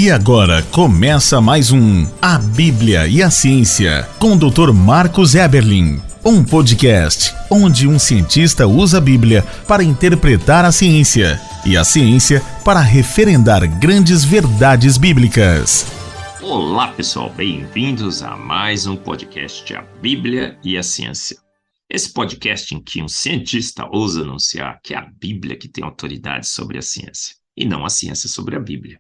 E agora começa mais um A Bíblia e a Ciência, com o Dr. Marcos Eberlin. Um podcast onde um cientista usa a Bíblia para interpretar a ciência e a ciência para referendar grandes verdades bíblicas. Olá pessoal, bem-vindos a mais um podcast A Bíblia e a Ciência. Esse podcast em que um cientista ousa anunciar que é a Bíblia que tem autoridade sobre a ciência e não a ciência sobre a Bíblia.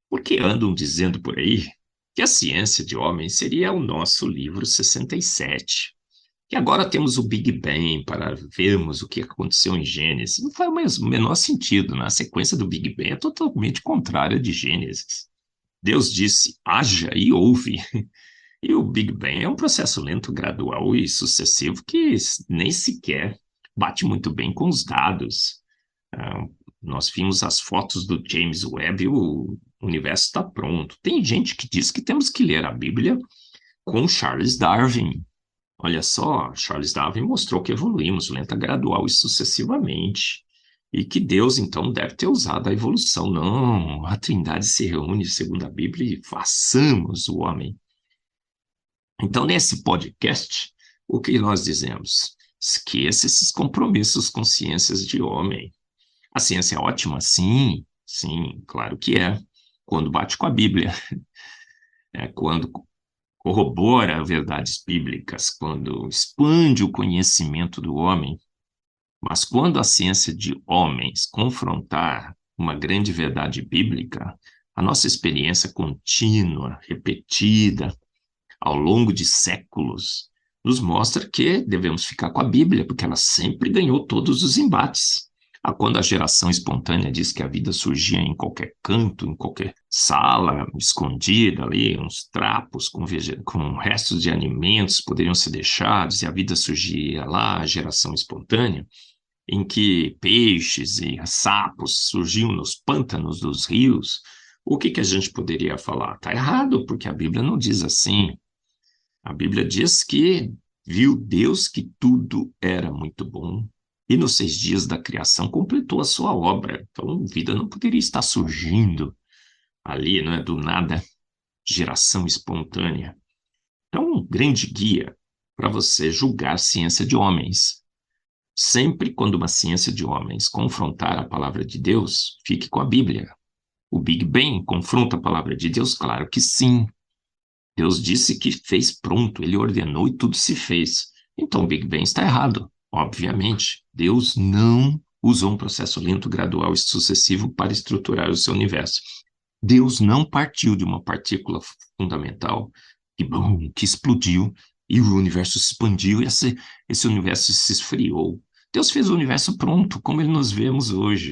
Porque andam dizendo por aí que a ciência de homens seria o nosso livro 67. E agora temos o Big Bang para vermos o que aconteceu em Gênesis. Não faz o menor sentido, né? A sequência do Big Bang é totalmente contrária de Gênesis. Deus disse, haja e houve. E o Big Bang é um processo lento, gradual e sucessivo que nem sequer bate muito bem com os dados. Nós vimos as fotos do James Webb e o universo está pronto. Tem gente que diz que temos que ler a Bíblia com Charles Darwin. Olha só, Charles Darwin mostrou que evoluímos lenta, gradual e sucessivamente. E que Deus, então, deve ter usado a evolução. Não, a Trindade se reúne, segundo a Bíblia, e façamos o homem. Então, nesse podcast, o que nós dizemos? Esqueça esses compromissos com ciências de homem. A ciência é ótima? Sim, claro que é. Quando bate com a Bíblia. Quando corrobora verdades bíblicas, quando expande o conhecimento do homem. Mas quando a ciência de homens confrontar uma grande verdade bíblica, a nossa experiência contínua, repetida, ao longo de séculos, nos mostra que devemos ficar com a Bíblia, porque ela sempre ganhou todos os embates. Quando a geração espontânea diz que a vida surgia em qualquer canto, em qualquer sala, escondida ali, uns trapos com restos de alimentos poderiam ser deixados e a vida surgia lá, a geração espontânea, em que peixes e sapos surgiam nos pântanos dos rios, o que a gente poderia falar? Está errado, porque a Bíblia não diz assim. A Bíblia diz que viu Deus que tudo era muito bom e nos 6 dias da criação completou a sua obra. Então, a vida não poderia estar surgindo ali, não é do nada, geração espontânea. Então, um grande guia para você julgar a ciência de homens. Sempre quando uma ciência de homens confrontar a palavra de Deus, fique com a Bíblia. O Big Bang confronta a palavra de Deus? Claro que sim. Deus disse que fez pronto, ele ordenou e tudo se fez. Então o Big Bang está errado, obviamente. Deus não usou um processo lento, gradual e sucessivo para estruturar o seu universo. Deus não partiu de uma partícula fundamental que explodiu e o universo se expandiu e esse universo se esfriou. Deus fez o universo pronto, como nós vemos hoje.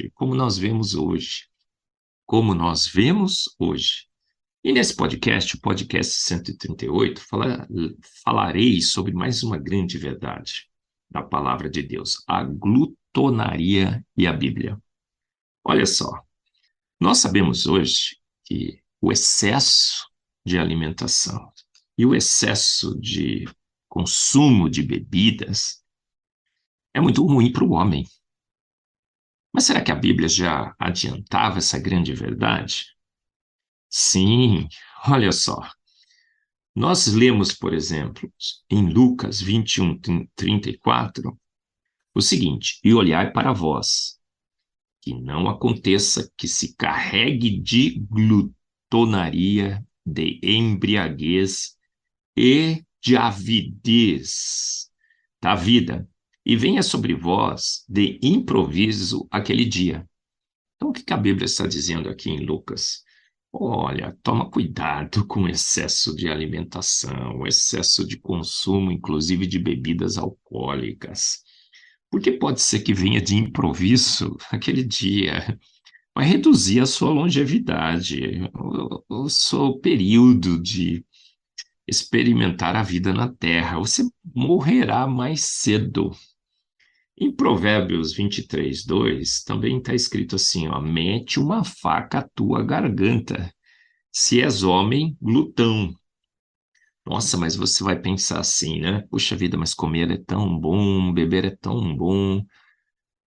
E nesse podcast, o podcast 138, falarei sobre mais uma grande verdade da palavra de Deus, a glutonaria e a Bíblia. Olha só, nós sabemos hoje que o excesso de alimentação e o excesso de consumo de bebidas é muito ruim para o homem. Mas será que a Bíblia já adiantava essa grande verdade? Sim, olha só. Nós lemos, por exemplo, em Lucas 21, 34, o seguinte: e olhai para vós, que não aconteça que se carregue de glutonaria, de embriaguez e de avidez da vida, e venha sobre vós de improviso aquele dia. Então, o que a Bíblia está dizendo aqui em Lucas? Olha, toma cuidado com o excesso de alimentação, o excesso de consumo, inclusive de bebidas alcoólicas. Porque pode ser que venha de improviso aquele dia. Vai reduzir a sua longevidade, o seu período de experimentar a vida na Terra. Você morrerá mais cedo. Em Provérbios 23, 2, também está escrito assim, ó, mete uma faca à tua garganta, se és homem, glutão. Nossa, mas você vai pensar assim, né? Puxa vida, mas comer é tão bom, beber é tão bom.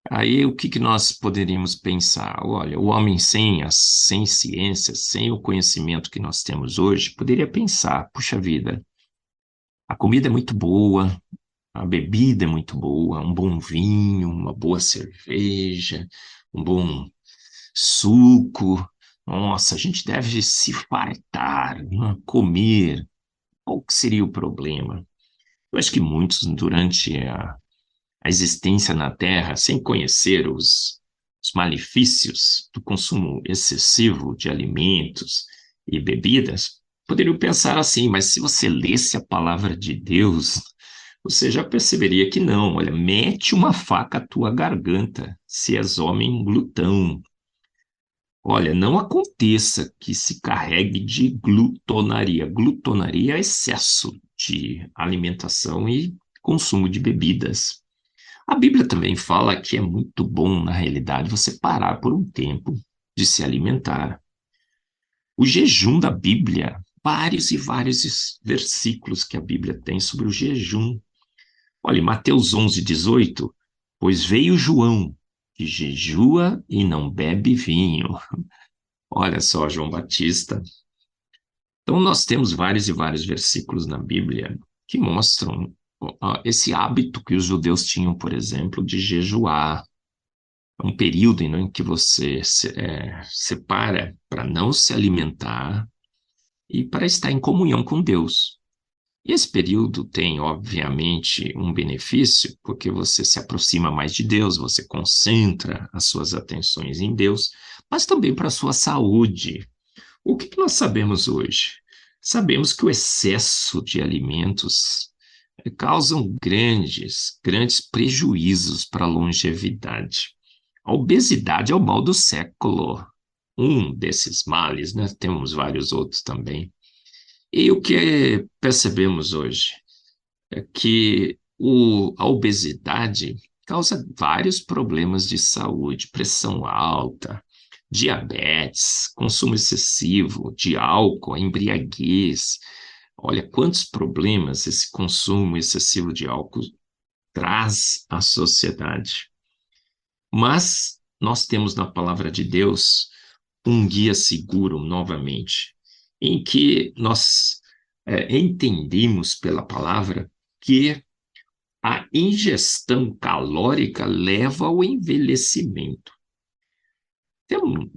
Aí o que nós poderíamos pensar? Olha, o homem sem ciência, sem o conhecimento que nós temos hoje, poderia pensar, puxa vida, a comida é muito boa, a bebida é muito boa, um bom vinho, uma boa cerveja, um bom suco. Nossa, a gente deve se fartar, né? Comer. Qual que seria o problema? Eu acho que muitos, durante a existência na Terra, sem conhecer os malefícios do consumo excessivo de alimentos e bebidas, poderiam pensar assim, mas se você lesse a palavra de Deus, você já perceberia que não. Olha, mete uma faca à tua garganta, se és homem glutão. Olha, não aconteça que se carregue de glutonaria. Glutonaria é excesso de alimentação e consumo de bebidas. A Bíblia também fala que é muito bom, na realidade, você parar por um tempo de se alimentar. O jejum da Bíblia, vários e vários versículos que a Bíblia tem sobre o jejum. Olha, Mateus 11:18, pois veio João, que jejua e não bebe vinho. Olha só, João Batista. Então, nós temos vários e vários versículos na Bíblia que mostram esse hábito que os judeus tinham, por exemplo, de jejuar. É um período em que você separa para não se alimentar e para estar em comunhão com Deus. E esse período tem, obviamente, um benefício, porque você se aproxima mais de Deus, você concentra as suas atenções em Deus, mas também para a sua saúde. O que nós sabemos hoje? Sabemos que o excesso de alimentos causam grandes prejuízos para a longevidade. A obesidade é o mal do século. Um desses males, né? Temos vários outros também. E o que percebemos hoje é que a obesidade causa vários problemas de saúde, pressão alta, diabetes, consumo excessivo de álcool, embriaguez. Olha quantos problemas esse consumo excessivo de álcool traz à sociedade. Mas nós temos na palavra de Deus um guia seguro, novamente, em que nós entendemos pela palavra que a ingestão calórica leva ao envelhecimento.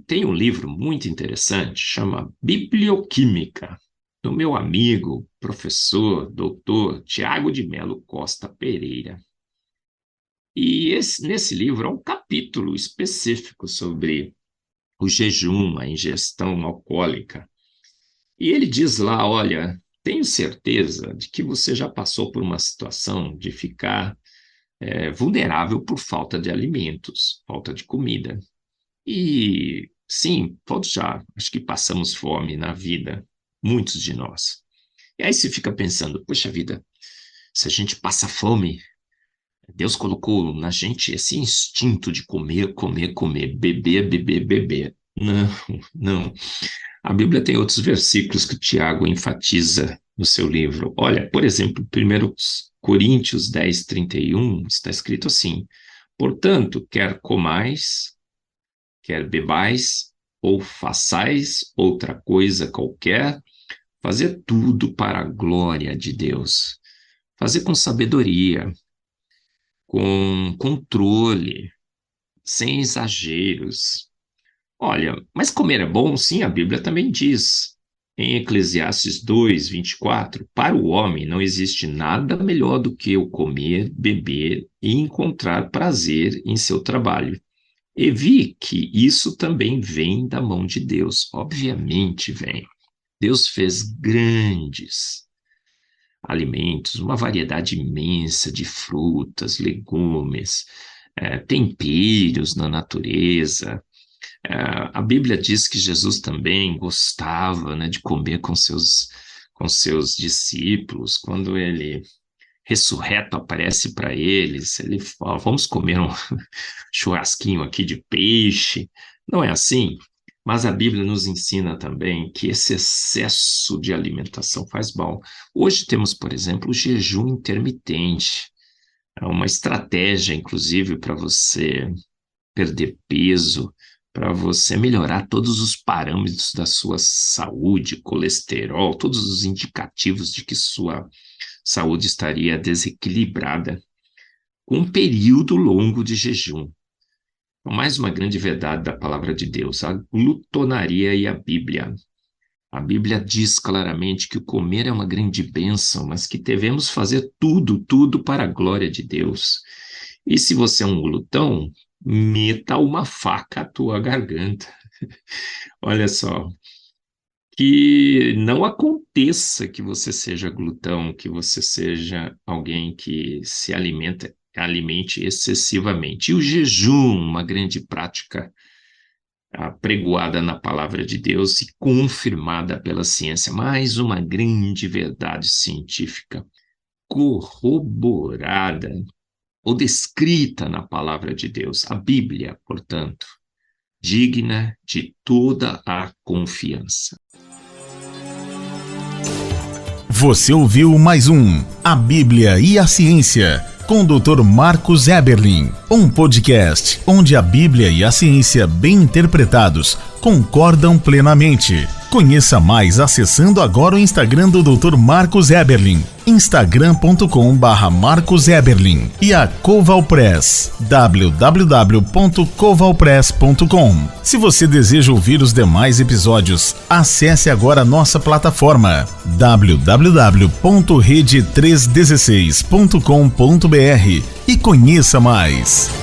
Tem um livro muito interessante, chama Biblioquímica, do meu amigo, professor, doutor Tiago de Melo Costa Pereira. E nesse livro há um capítulo específico sobre o jejum, a ingestão alcoólica. E ele diz lá, olha, tenho certeza de que você já passou por uma situação de ficar vulnerável por falta de alimentos, falta de comida. E sim, todos já, acho que passamos fome na vida, muitos de nós. E aí você fica pensando, poxa vida, se a gente passa fome, Deus colocou na gente esse instinto de comer, comer, comer, beber, beber, beber. Não, não. A Bíblia tem outros versículos que o Tiago enfatiza no seu livro. Olha, por exemplo, 1 Coríntios 10:31, está escrito assim: portanto, quer comais, quer bebais, ou façais outra coisa qualquer, fazer tudo para a glória de Deus. Fazer com sabedoria, com controle, sem exageros. Olha, mas comer é bom? Sim, a Bíblia também diz. Em Eclesiastes 2:24, para o homem não existe nada melhor do que o comer, beber e encontrar prazer em seu trabalho. E vi que isso também vem da mão de Deus. Obviamente vem. Deus fez grandes alimentos, uma variedade imensa de frutas, legumes, temperos na natureza. A Bíblia diz que Jesus também gostava, né, de comer com seus discípulos. Quando ele ressurreto aparece para eles, ele fala, vamos comer um churrasquinho aqui de peixe. Não é assim? Mas a Bíblia nos ensina também que esse excesso de alimentação faz mal. Hoje temos, por exemplo, o jejum intermitente. É uma estratégia, inclusive, para você perder peso, para você melhorar todos os parâmetros da sua saúde, colesterol, todos os indicativos de que sua saúde estaria desequilibrada, com um período longo de jejum. Mais uma grande verdade da palavra de Deus, a glutonaria e a Bíblia. A Bíblia diz claramente que o comer é uma grande bênção, mas que devemos fazer tudo para a glória de Deus. E se você é um glutão, meta uma faca à tua garganta. Olha só, que não aconteça que você seja glutão, que você seja alguém que se alimente excessivamente. E o jejum, uma grande prática pregoada na palavra de Deus e confirmada pela ciência, mais uma grande verdade científica corroborada ou descrita na palavra de Deus, a Bíblia, portanto, digna de toda a confiança. Você ouviu mais um A Bíblia e a Ciência, com o Dr. Marcos Eberlin, um podcast onde a Bíblia e a ciência bem interpretados concordam plenamente. Conheça mais acessando agora o Instagram do Dr. Marcos Eberlin, instagram.com/Marcos Eberlin, e a Coval Press, www.covalpress.com. Se você deseja ouvir os demais episódios, acesse agora a nossa plataforma www.rede316.com.br e conheça mais.